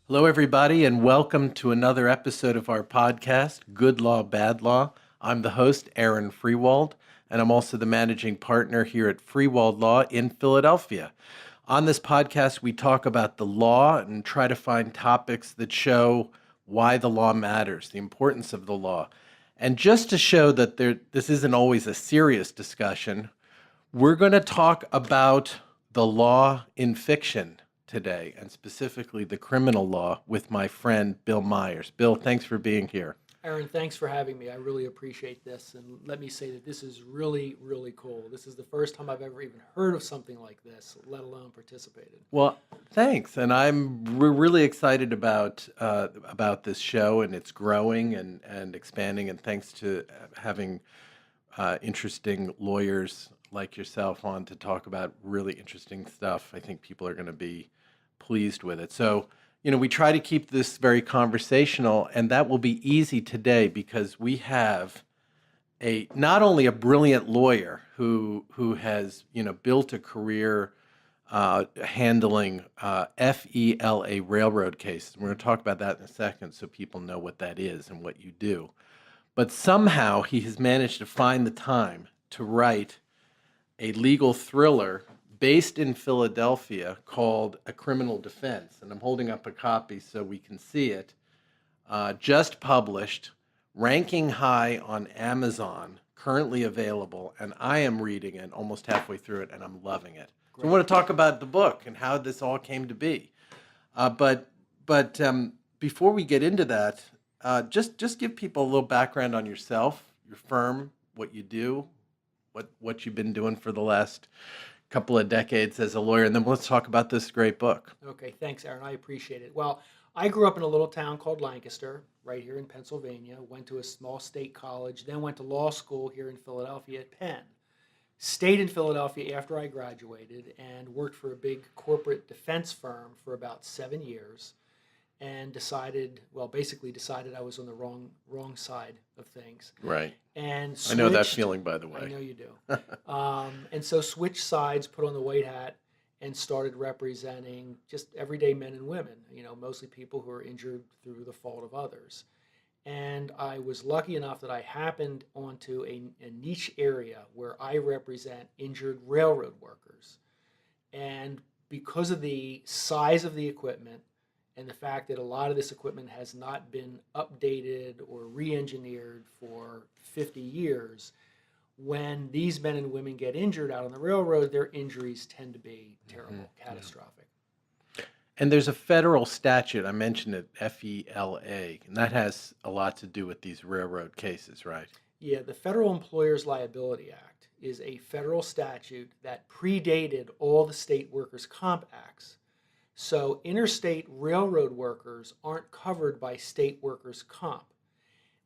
Hello, everybody, and welcome to another episode of our podcast, Good Law, Bad Law. I'm the host, Aaron Freiwald, and I'm also the managing partner here at Freiwald Law in Philadelphia. On this podcast, we talk about the law and try to find topics that show why the law matters, the importance of the law. And just to show that this isn't always a serious discussion, we're going to talk about the law in fiction today, and specifically the criminal law with my friend Bill Myers. Bill, thanks for being here. Aaron, thanks for having me. I really appreciate this. And let me say that this is really, really cool. This is the first time I've ever even heard of something like this, let alone participated. Well, thanks, and we're really excited about this show, and it's growing and expanding. And thanks to having interesting lawyers like yourself on to talk about really interesting stuff. I think people are going to be pleased with it. So, we try to keep this very conversational, and that will be easy today because we have not only a brilliant lawyer who has built a career handling FELA railroad cases. We're going to talk about that in a second so people know what that is and what you do. But somehow he has managed to find the time to write a legal thriller based in Philadelphia called A Criminal Defense. And I'm holding up a copy so we can see it. Just published, ranking high on Amazon, currently available. And I am reading it almost halfway through it, and I'm loving it. Great. So I want to talk about the book and how this all came to be. But before we get into that, just give people a little background on yourself, your firm, what you do, what you've been doing for the last couple of decades as a lawyer, and then let's talk about this great book. Okay, thanks, Aaron. I appreciate it. Well, I grew up in a little town called Lancaster, right here in Pennsylvania, went to a small state college, then went to law school here in Philadelphia at Penn. Stayed in Philadelphia after I graduated and worked for a big corporate defense firm for about 7 years, and basically decided I was on the wrong side of things. Right. And I know that feeling, by the way. I know you do. And so switched sides, put on the white hat, and started representing just everyday men and women, mostly people who are injured through the fault of others. And I was lucky enough that I happened onto a niche area where I represent injured railroad workers. And because of the size of the equipment, and the fact that a lot of this equipment has not been updated or re-engineered for 50 years, when these men and women get injured out on the railroad, their injuries tend to be terrible, catastrophic. And there's a federal statute, I mentioned it, FELA, and that has a lot to do with these railroad cases, right? Yeah, the Federal Employers Liability Act is a federal statute that predated all the state workers' comp acts. So interstate railroad workers aren't covered by state workers' comp.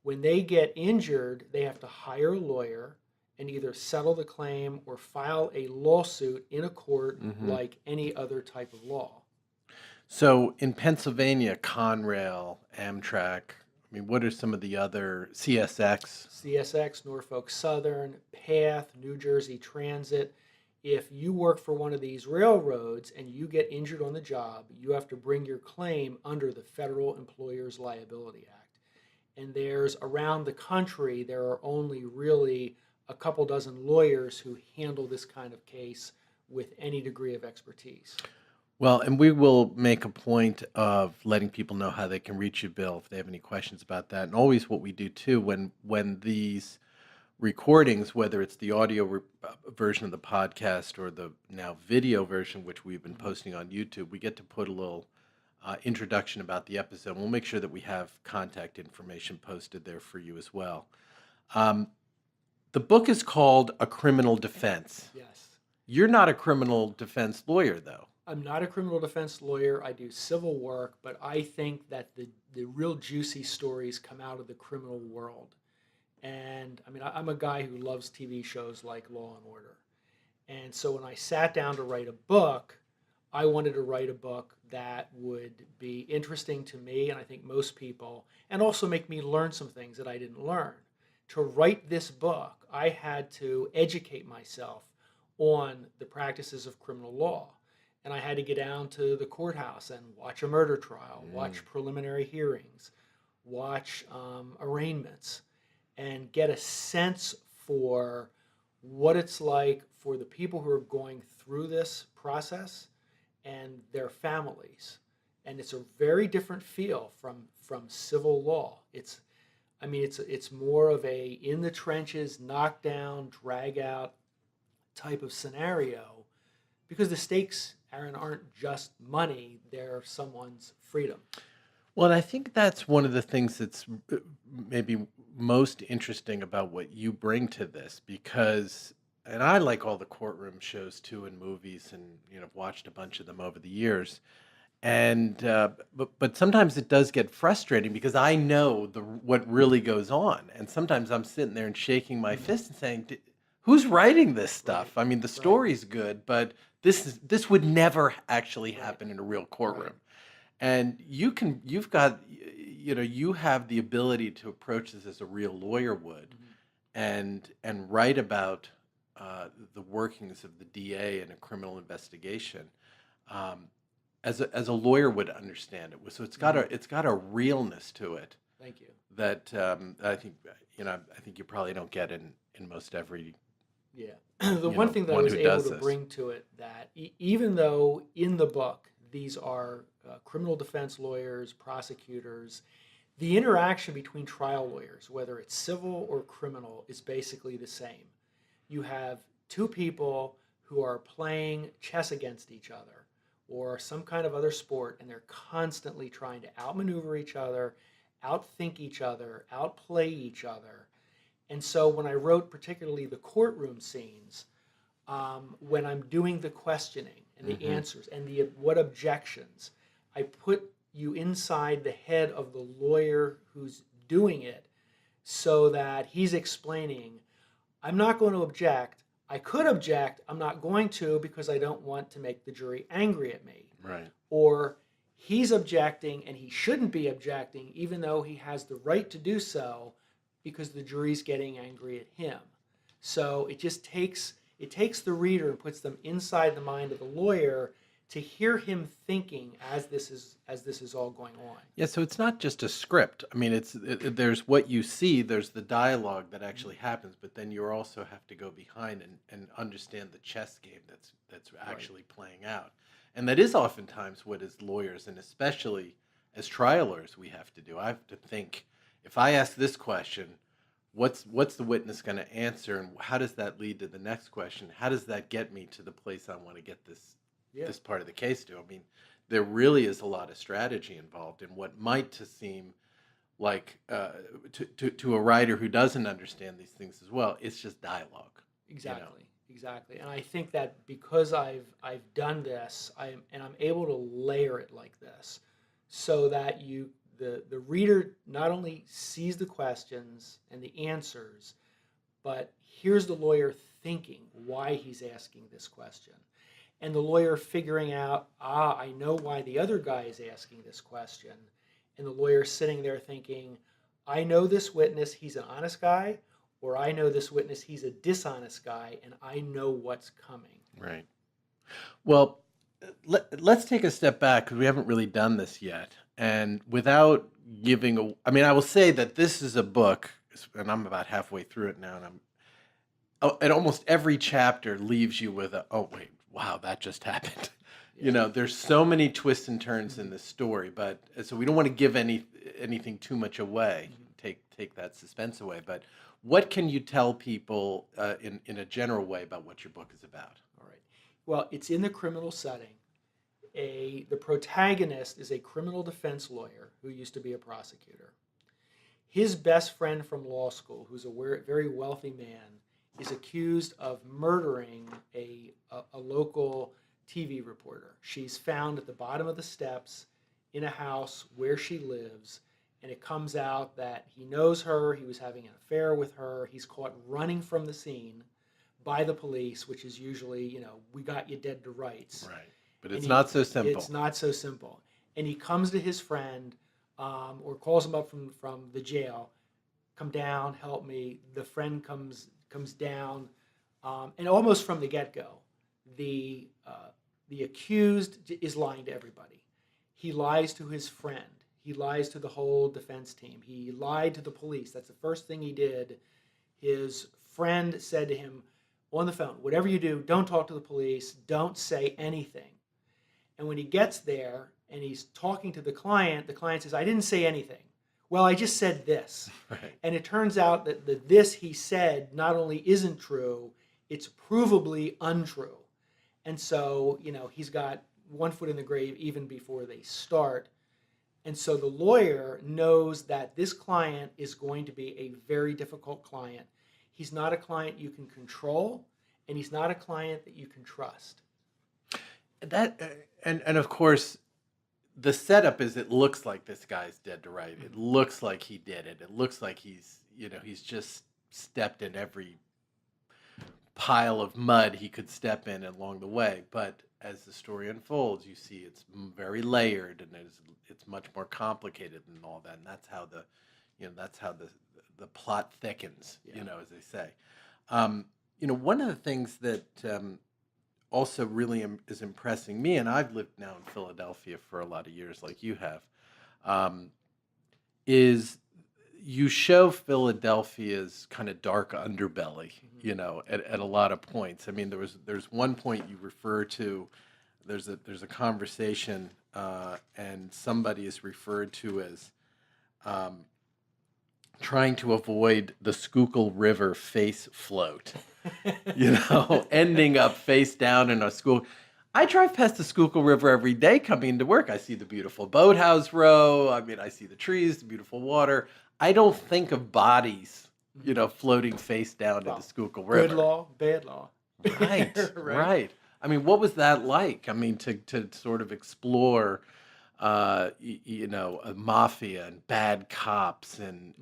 When they get injured, they have to hire a lawyer and either settle the claim or file a lawsuit in a court like any other type of law. So in Pennsylvania, Conrail, Amtrak, what are some of the other, CSX, Norfolk Southern, PATH, New Jersey Transit. If you work for one of these railroads and you get injured on the job, you have to bring your claim under the Federal Employers Liability Act. And around the country, there are only really a couple dozen lawyers who handle this kind of case with any degree of expertise. Well, and we will make a point of letting people know how they can reach you, Bill, if they have any questions about that. And always what we do too, when these recordings, whether it's the audio version of the podcast or the now video version, which we've been posting on YouTube, we get to put a little introduction about the episode. We'll make sure that we have contact information posted there for you as well. The book is called A Criminal Defense. Yes. You're not a criminal defense lawyer, though. I'm not a criminal defense lawyer. I do civil work, but I think that the real juicy stories come out of the criminal world. And I'm a guy who loves TV shows like Law and Order. And so when I sat down to write a book, I wanted to write a book that would be interesting to me and I think most people, and also make me learn some things that I didn't learn. To write this book, I had to educate myself on the practices of criminal law. and I had to get down to the courthouse and watch a murder trial, Mm. watch preliminary hearings, watch arraignments, and get a sense for what it's like for the people who are going through this process and their families. And it's a very different feel from civil law. It's more of a in the trenches, knock down, drag out type of scenario because the stakes, Aaron, aren't just money, they're someone's freedom. Well, and I think that's one of the things that's maybe most interesting about what you bring to this because, and I like all the courtroom shows too and movies and, I've watched a bunch of them over the years. And but sometimes it does get frustrating because I know what really goes on, and sometimes I'm sitting there and shaking my Mhm. fist and saying, "Who's writing this Right, stuff?" I mean, the right, story's good, but this would never actually right, happen in a real right. courtroom. And you've got you have the ability to approach this as a real lawyer would, Mhm. and write about the workings of the DA in a criminal investigation. Um, as a lawyer would understand it. So Mhm. it's got a realness to it Thank you. that I think you probably don't get in most every Yeah. The one thing that I one was who able does to this. bring to it that even though in the book these are criminal defense lawyers, prosecutors, the interaction between trial lawyers, whether it's civil or criminal, is basically the same. You have two people who are playing chess against each other or some kind of other sport, and they're constantly trying to outmaneuver each other, outthink each other, outplay each other. And so when I wrote particularly the courtroom scenes, when I'm doing the questioning and the Hmm. answers and the what objections, I put you inside the head of the lawyer who's doing it so that he's explaining, I'm not going to object. I could object. I'm not going to because I don't want to make the jury angry at me. Right. Or he's objecting and he shouldn't be objecting, even though he has the right to do so because the jury's getting angry at him. So it takes the reader and puts them inside the mind of the lawyer to hear him thinking as this is all going on. Yeah, so it's not just a script. I mean, there's what you see, there's the dialogue that actually happens, but then you also have to go behind and understand the chess game that's Right. actually playing out. And that is oftentimes what as lawyers and especially as trial lawyers we have to do. I have to think, if I ask this question, what's the witness going to answer and how does that lead to the next question? How does that get me to the place I want to get Yeah. this part of the case to? I mean, there really is a lot of strategy involved in what might to seem like to a writer who doesn't understand these things as well. It's just dialogue, you know. Exactly, exactly. And I think that because I've done this, I'm able to layer it like this, so that the reader not only sees the questions and the answers, but hears the lawyer thinking why he's asking this question, and the lawyer figuring out, I know why the other guy is asking this question, and the lawyer sitting there thinking, I know this witness, he's an honest guy, or I know this witness, he's a dishonest guy, and I know what's coming. Right. Well, let's take a step back because we haven't really done this yet. And without giving I mean, I will say that this is a book, and I'm about halfway through it now, and and almost every chapter leaves you with oh wait, wow, that just happened. Yeah. There's so many twists and turns in Mhm. this story, but so we don't want to give anything too much away, Mhm. take that suspense away. But what can you tell people in a general way about what your book is about? All right. Well, it's in the criminal setting. The protagonist is a criminal defense lawyer who used to be a prosecutor. His best friend from law school, who's a very wealthy man, is accused of murdering a local TV reporter. She's found at the bottom of the steps in a house where she lives, and it comes out that he knows her, he was having an affair with her, he's caught running from the scene by the police, which is usually, we got you dead to rights. Right. But And it's not so it's simple. not so simple. And he comes to his friend, or calls him up from the jail, come down, help me. The friend comes down, and almost from the get go, the The accused is lying to everybody. He lies to his friend. He lies to the whole defense team. He lied to the police. That's the first thing he did. His friend said to him on the phone, whatever you do, don't talk to the police. Don't say anything. And when he gets there and he's talking to the client says, I didn't say anything. Well, I just said this. Right. And it turns out that the this he said not only isn't true, it's provably untrue. And so, he's got one foot in the grave even before they start. And so the lawyer knows that this client is going to be a very difficult client. He's not a client you can control, and he's not a client that you can trust. That and of course, the setup is it looks like this guy's dead to right. It looks like he did it. It looks like he's just stepped in every pile of mud he could step in along the way. But as the story unfolds, you see it's very layered and it's much more complicated than all that. And that's how the plot thickens, Yeah. as they say. One of the things that also really is impressing me, and I've lived now in Philadelphia for a lot of years, like you have, is you show Philadelphia's kind of dark underbelly, at a lot of points. I mean, there's one point you refer to. There's a conversation, and somebody is referred to as trying to avoid the Schuylkill River face float, ending up face down in a school. I drive past the Schuylkill River every day coming into work. I see the beautiful boathouse row. I mean, I see the trees, the beautiful water. I don't think of bodies, floating face down in the Schuylkill River. Good law, bad law. Right, right. I mean, what was that like? I mean, to sort of explore, a mafia and bad cops and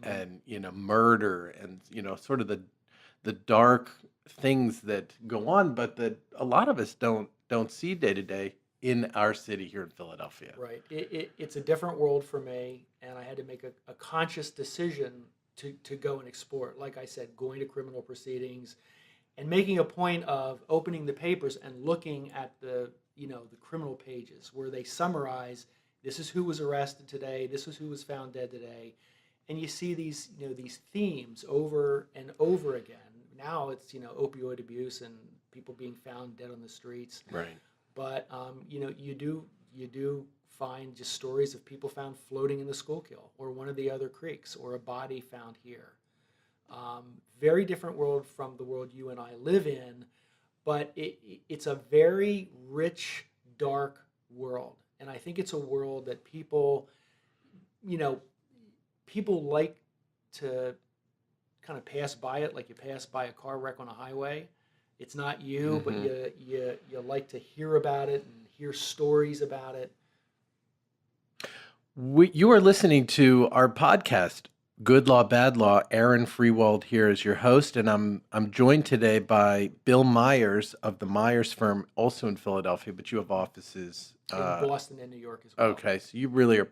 murder and sort of the dark things that go on, but that a lot of us don't see day to day in our city here in Philadelphia. Right. It's a different world for me, and I had to make a conscious decision to go and explore it. Like I said, going to criminal proceedings and making a point of opening the papers and looking at the criminal pages where they summarize, this is who was arrested today, this is who was found dead today. And you see these themes over and over again. Now it's, opioid abuse and people being found dead on the streets. Right. But you do find just stories of people found floating in the Schuylkill or one of the other creeks, or a body found here. Very different world from the world you and I live in, but it's a very rich, dark world, and I think it's a world that people like to kind of pass by it, like you pass by a car wreck on a highway. It's not you, but you like to hear about it and hear stories about it. You are listening to our podcast, Good Law, Bad Law. Aaron Freiwald here as your host, and I'm joined today by Bill Myers of the Myers firm, also in Philadelphia, but you have offices In Boston and New York as well. Okay, so you really are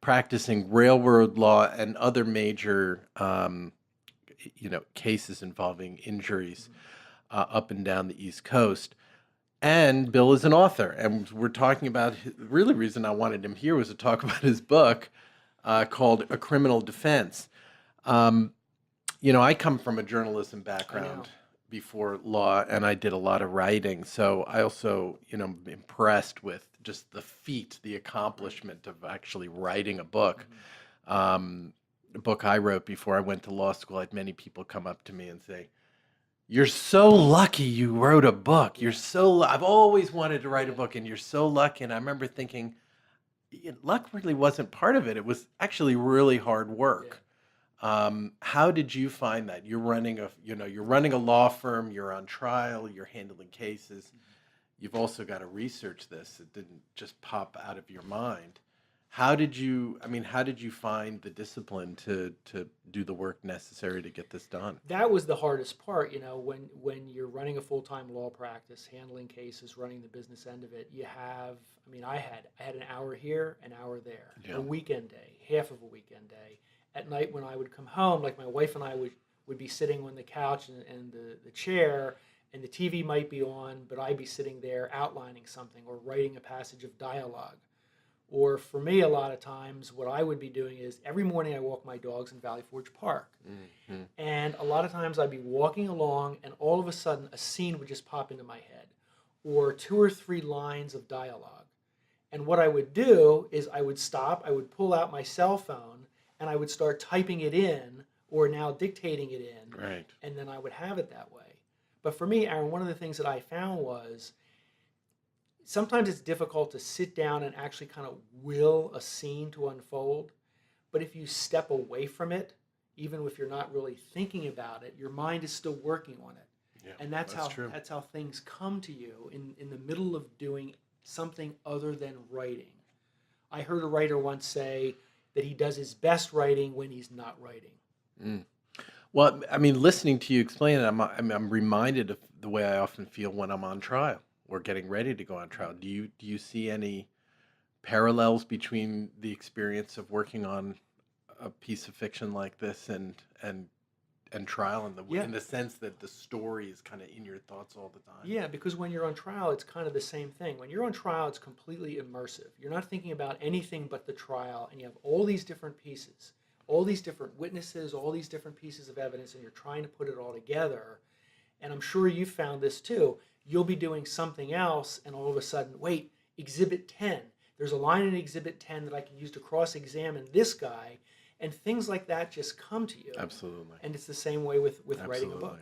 practicing railroad law and other major, cases involving injuries up and down the East Coast. And Bill is an author, and we're talking about really the reason I wanted him here was to talk about his book called A Criminal Defense. I come from a journalism background before law, and I did a lot of writing. So I also, impressed with just the accomplishment of actually writing a book. The book I wrote before I went to law school, I had many people come up to me and say, "You're so lucky you wrote a book. I've always wanted to write a book, and you're so lucky." And I remember thinking, luck really wasn't part of it. It was actually really hard work. How did you find that? You're running a law firm, you're on trial, you're handling cases. You've also got to research this. It didn't just pop out of your mind. How did you find the discipline to do the work necessary to get this done? That was the hardest part, when you're running a full-time law practice, handling cases, running the business end of it. I had an hour here, an hour there, a weekend day, half of a weekend day. At night when I would come home, like my wife and I would be sitting on the couch and the chair, and the TV might be on, but I'd be sitting there outlining something or writing a passage of dialogue. Or for me, a lot of times, what I would be doing is every morning I walk my dogs in Valley Forge Park. Hmm. And a lot of times I'd be walking along, and all of a sudden a scene would just pop into my head, or 2 or 3 lines of dialogue. And what I would do is I would stop, I would pull out my cell phone, and I would start typing it in, or now dictating it in, Right. and then I would have it that way. But for me, Aaron, one of the things that I found was sometimes it's difficult to sit down and actually kind of will a scene to unfold. But if you step away from it, even if you're not really thinking about it, your mind is still working on it. Yeah, And that's true. how things come to you in the middle of doing something other than writing. I heard a writer once say that he does his best writing when he's not writing. Mm. Well, I mean, listening to you explain it, I'm reminded of the way I often feel when I'm on trial or getting ready to go on trial. Do you see any parallels between the experience of working on a piece of fiction like this and trial Yeah. in the sense that the story is kind of in your thoughts all the time? Yeah, because when you're on trial, it's kind of the same thing. When you're on trial, it's completely immersive. You're not thinking about anything but the trial, and you have all these different pieces, all these different witnesses, all these different pieces of evidence, and you're trying to put it all together. And I'm sure you found this too. You'll be doing something else, and all of a sudden, wait, Exhibit 10. There's a line in Exhibit 10 that I can use to cross-examine this guy, and things like that just come to you. Absolutely. And it's the same way with writing a book.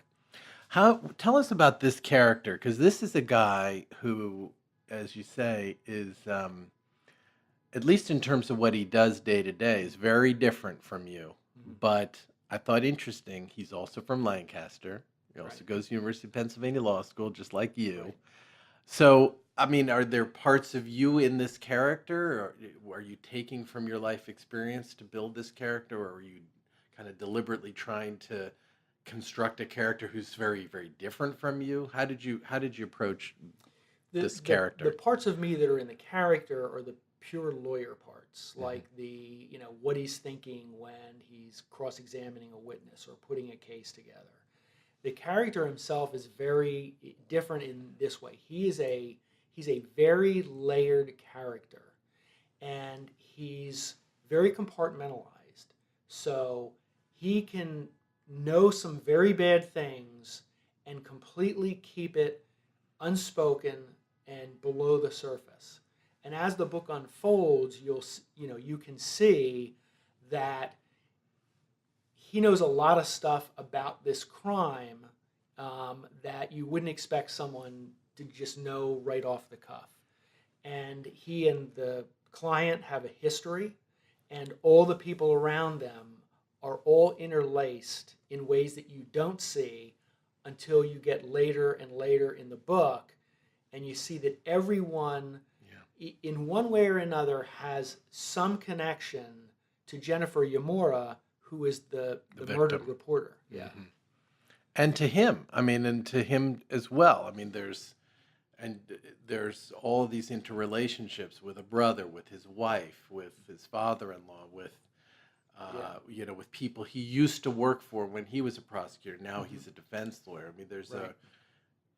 Tell us about this character, because this is a guy who, as you say, is at least in terms of what he does day to day, is very different from you. Mhm. But I thought interesting, he's also from Lancaster. He also Right. goes to University of Pennsylvania Law School, just like you. Right. So, I mean, are there parts of you in this character, or are you taking from your life experience to build this character, or are you kind of deliberately trying to construct a character who's very, very different from you? How did you approach this The character? parts of me that are in the character are the pure lawyer parts, Mhm. like the what he's thinking when he's cross-examining a witness or putting a case together. The character himself is very different in this way. He's a very layered character, and he's very compartmentalized. So he can know some very bad things and completely keep it unspoken and below the surface. And as the book unfolds, you can see that he knows a lot of stuff about this crime that you wouldn't expect someone to just know right off the cuff. And he and the client have a history, and all the people around them are all interlaced in ways that you don't see until you get later and later in the book, and you see that everyone, in one way or another, has some connection to Jennifer Yamura, who is the murdered victim. reporter. Yeah. Mhm. And to him, I mean, and to him as well. I mean, there's all of these interrelationships with a brother, with his wife, with his father-in-law, with with people he used to work for when he was a prosecutor. Now he's a defense lawyer. I mean, Right.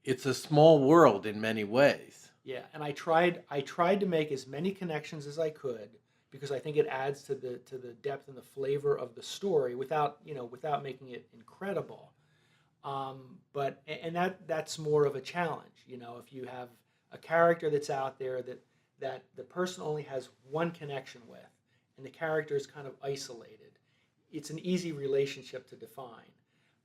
it's a small world in many ways. Yeah, and I tried to make as many connections as I could because I think it adds to the depth and the flavor of the story without making it incredible. That's more of a challenge. If you have a character that's out there that the person only has one connection with, and the character is kind of isolated, it's an easy relationship to define.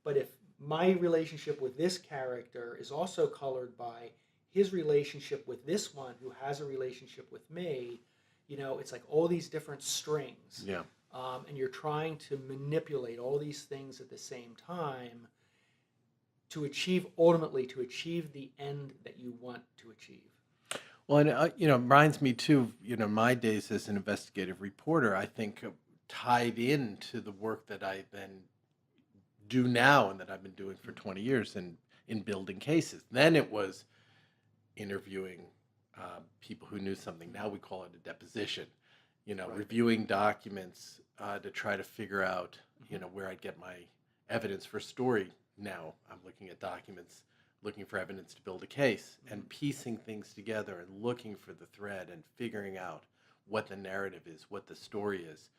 But if my relationship with this character is also colored by his relationship with this one who has a relationship with me, it's like all these different strings. Yeah. And you're trying to manipulate all these things at the same time to achieve the end that you want to achieve. Well, and it reminds me too. My days as an investigative reporter, I think tied into the work that I then do now and that I've been doing for 20 years in building cases. Then it was interviewing people who knew something. Now we call it a deposition. Right. Reviewing documents to try to figure out where I'd get my evidence for story. Now I'm looking at documents looking for evidence to build a case, and piecing things together and looking for the thread and figuring out what the narrative is, what the story is.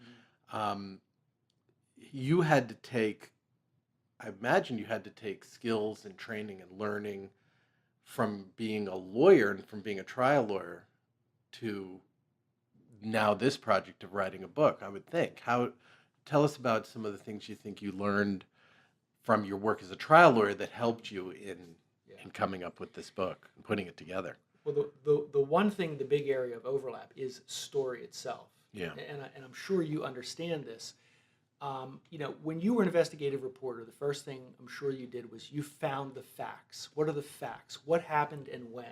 You had to take, I imagine you had to take skills and training and learning from being a lawyer and from being a trial lawyer to now this project of writing a book, I would think. Tell us about some of the things you think you learned from your work as a trial lawyer that helped you in coming up with this book and putting it together. Well, the one thing, the big area of overlap is story itself. Yeah. And I'm sure you understand this. When you were an investigative reporter, the first thing I'm sure you did was you found the facts. What are the facts? What happened and when?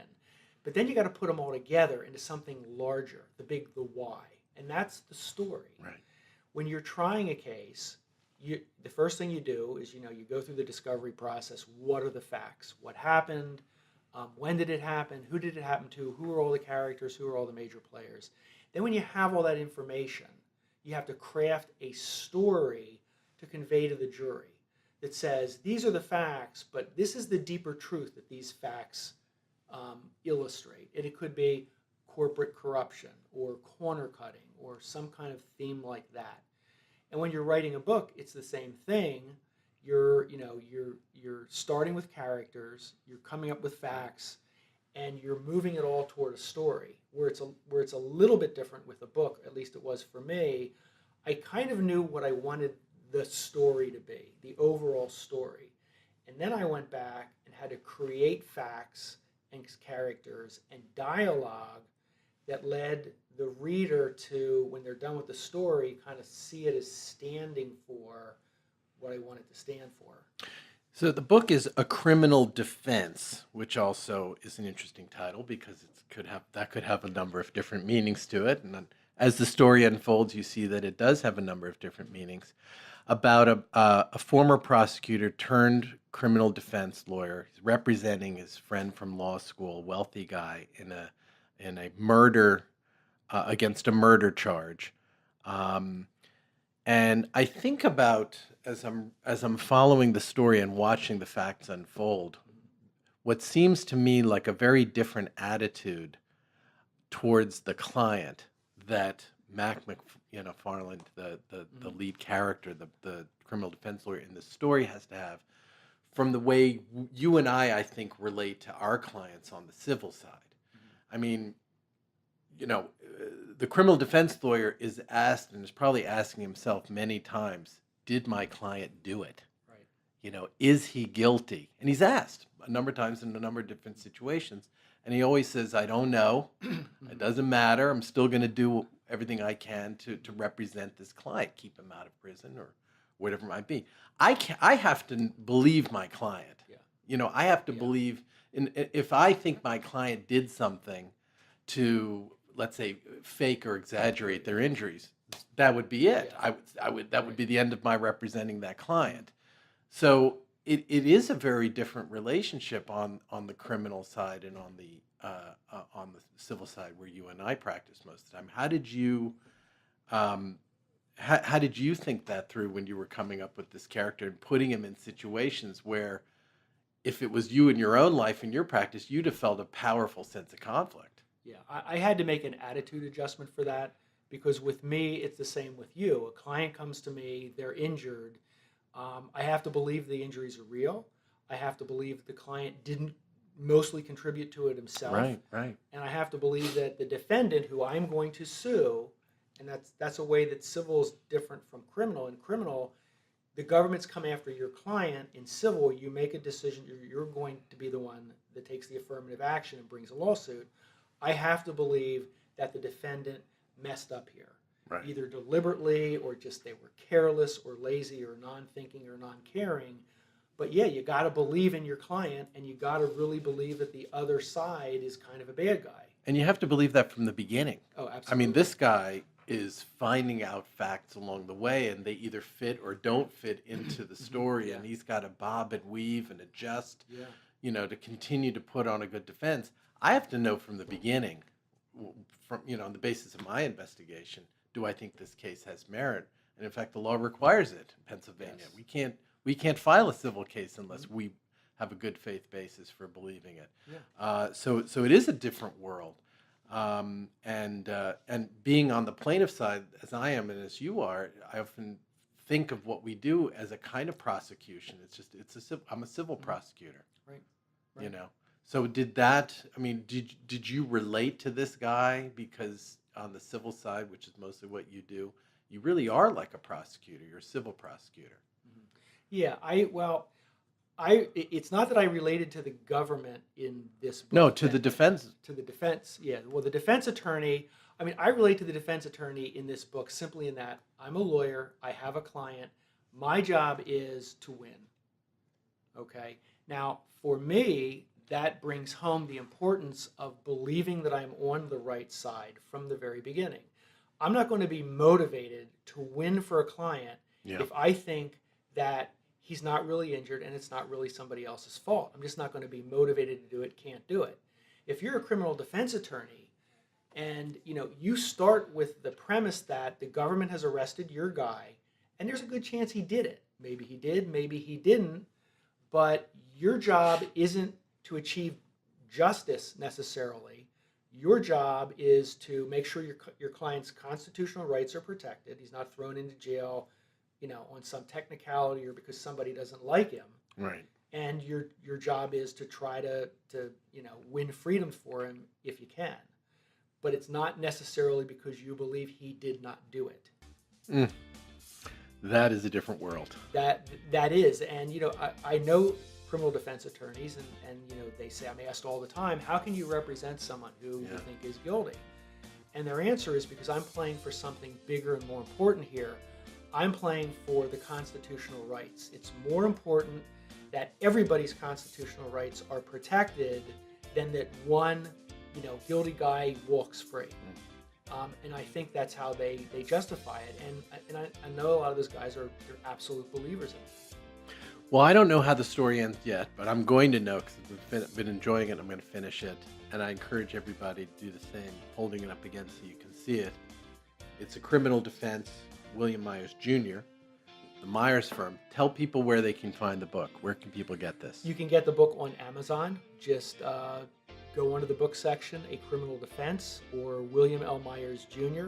But then you got to put them all together into something larger, the why. And that's the story. Right. When you're trying a case, the first thing you do is, you go through the discovery process. What are the facts? What happened? When did it happen? Who did it happen to? Who are all the characters? Who are all the major players? Then when you have all that information, you have to craft a story to convey to the jury that says, these are the facts, but this is the deeper truth that these facts illustrate. And it could be corporate corruption or corner cutting or some kind of theme like that. And when you're writing a book, it's the same thing. You're starting with characters, you're coming up with facts, and you're moving it all toward a story. Where it's a little bit different with a book, at least it was for me. I kind of knew what I wanted the story to be, the overall story. And then I went back and had to create facts and characters and dialogue that led the reader to, when they're done with the story, kind of see it as standing for what I want it to stand for. So the book is A Criminal Defense, which also is an interesting title because that could have a number of different meanings to it. And then as the story unfolds, you see that it does have a number of different meanings. About a former prosecutor turned criminal defense lawyer. He's representing his friend from law school, a wealthy guy, in a murder against a murder charge. And I think about, as I'm following the story and watching the facts unfold, what seems to me like a very different attitude towards the client that Mac McFarland, the lead character, the criminal defense lawyer in the story, has to have from the way you and I think, relate to our clients on the civil side. I mean, the criminal defense lawyer is asked, and is probably asking himself many times, did my client do it? Right. Is he guilty? And he's asked a number of times in a number of different situations. And he always says, I don't know. It doesn't matter. I'm still going to do everything I can to represent this client, keep him out of prison or whatever it might be. I have to believe my client. Yeah. I have to believe, if I think my client did something to, let's say, fake or exaggerate their injuries, that would be it. Yeah. That would be the end of my representing that client. So it is a very different relationship on the criminal side and on the civil side, where you and I practice most of the time. How did you how did you think that through when you were coming up with this character and putting him in situations where, if it was you in your own life, in your practice, you'd have felt a powerful sense of conflict? Yeah, I had to make an attitude adjustment for that, because with me, it's the same with you. A client comes to me, they're injured. I have to believe the injuries are real. I have to believe the client didn't mostly contribute to it himself. Right. And I have to believe that the defendant, who I'm going to sue, and that's a way that civil is different from criminal. In criminal, the government's come after your client. In civil, you make a decision. You're going to be the one that takes the affirmative action and brings a lawsuit. I have to believe that the defendant messed up here. Right. Either deliberately, or just they were careless or lazy or non-thinking or non-caring. But yeah, you got to believe in your client, and you got to really believe that the other side is kind of a bad guy. And you have to believe that from the beginning. Oh, absolutely. I mean, this guy is finding out facts along the way, and they either fit or don't fit into the story. Yeah. And he's got to bob and weave and adjust, to continue to put on a good defense. I have to know from the beginning, from on the basis of my investigation, do I think this case has merit? And in fact, the law requires it in Pennsylvania. Yes. We can't file a civil case unless we have a good faith basis for believing it. Yeah. So it is a different world. And being on the plaintiff side, as I am and as you are, I often think of what we do as a kind of prosecution. I'm a civil prosecutor, Right. you know. So did you relate to this guy? Because on the civil side, which is mostly what you do, you really are like a prosecutor. You're a civil prosecutor. Yeah. It's not that I related to the government in this book. No, to the defense. To the defense, yeah. Well, the defense attorney, I relate to the defense attorney in this book simply in that I'm a lawyer, I have a client, my job is to win. Okay? Now, for me, that brings home the importance of believing that I'm on the right side from the very beginning. I'm not going to be motivated to win for a client if I think that he's not really injured and it's not really somebody else's fault. I'm just not going to be motivated to do it, can't do it. If you're a criminal defense attorney and you start with the premise that the government has arrested your guy and there's a good chance he did it. Maybe he did, maybe he didn't, but your job isn't to achieve justice necessarily. Your job is to make sure your client's constitutional rights are protected. He's not thrown into jail, on some technicality or because somebody doesn't like him. Right. And your job is to try to win freedom for him if you can. But it's not necessarily because you believe he did not do it. That is a different world. That is. And I know criminal defense attorneys and they say, I'm asked all the time, how can you represent someone who you think is guilty? And their answer is because I'm playing for something bigger and more important here. I'm playing for the constitutional rights. It's more important that everybody's constitutional rights are protected than that one, guilty guy walks free. And I think that's how they justify it. And I know a lot of those guys they're absolute believers in it. Well, I don't know how the story ends yet, but I'm going to know because I've been enjoying it. I'm going to finish it. And I encourage everybody to do the same, holding it up again so you can see it. It's a criminal defense, William Myers Jr., the Myers firm. Tell people where they can find the book. Where can people get this? You can get the book on Amazon. Just go under the book section, A Criminal Defense, or William L. Myers Jr.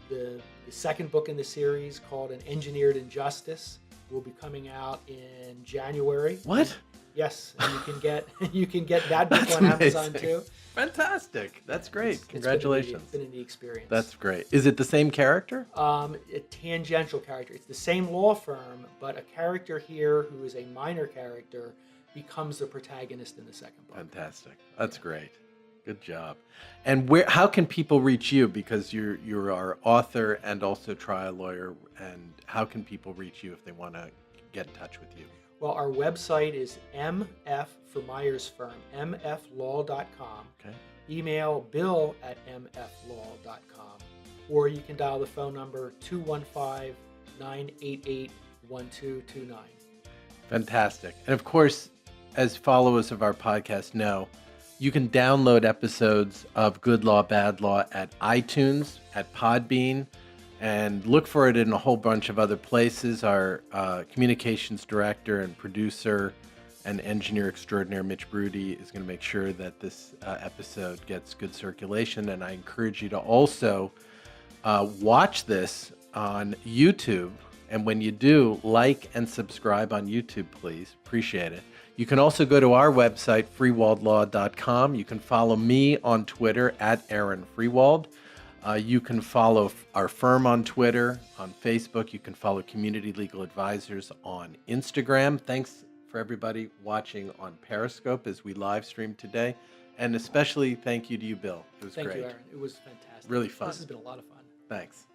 The second book in the series, called An Engineered Injustice, will be coming out in January. What? Yes, and you can get that book on Amazon too. Fantastic! That's great. Congratulations. It's been a neat experience. That's great. Is it the same character? A tangential character. It's the same law firm, but a character here who is a minor character becomes the protagonist in the second book. Fantastic. That's great. Good job. And how can people reach you? Because you're our author and also trial lawyer. And how can people reach you if they want to get in touch with you? Well, our website is MF for Myers Firm, mflaw.com. Okay. Email bill@mflaw.com. Or you can dial the phone number 215-988-1229. Fantastic. And of course, as followers of our podcast know, you can download episodes of Good Law, Bad Law at iTunes, at Podbean, and look for it in a whole bunch of other places. Our communications director and producer and engineer extraordinaire, Mitch Broody, is going to make sure that this episode gets good circulation. And I encourage you to also watch this on YouTube. And when you do, like and subscribe on YouTube, please. Appreciate it. You can also go to our website, freewaldlaw.com. You can follow me on Twitter at Aaron Freiwald. You can follow our firm on Twitter, on Facebook. You can follow Community Legal Advisors on Instagram. Thanks for everybody watching on Periscope as we live stream today. And especially thank you to you, Bill. It was great. Thank you, Aaron. It was fantastic. Really fun. This has been a lot of fun. Thanks.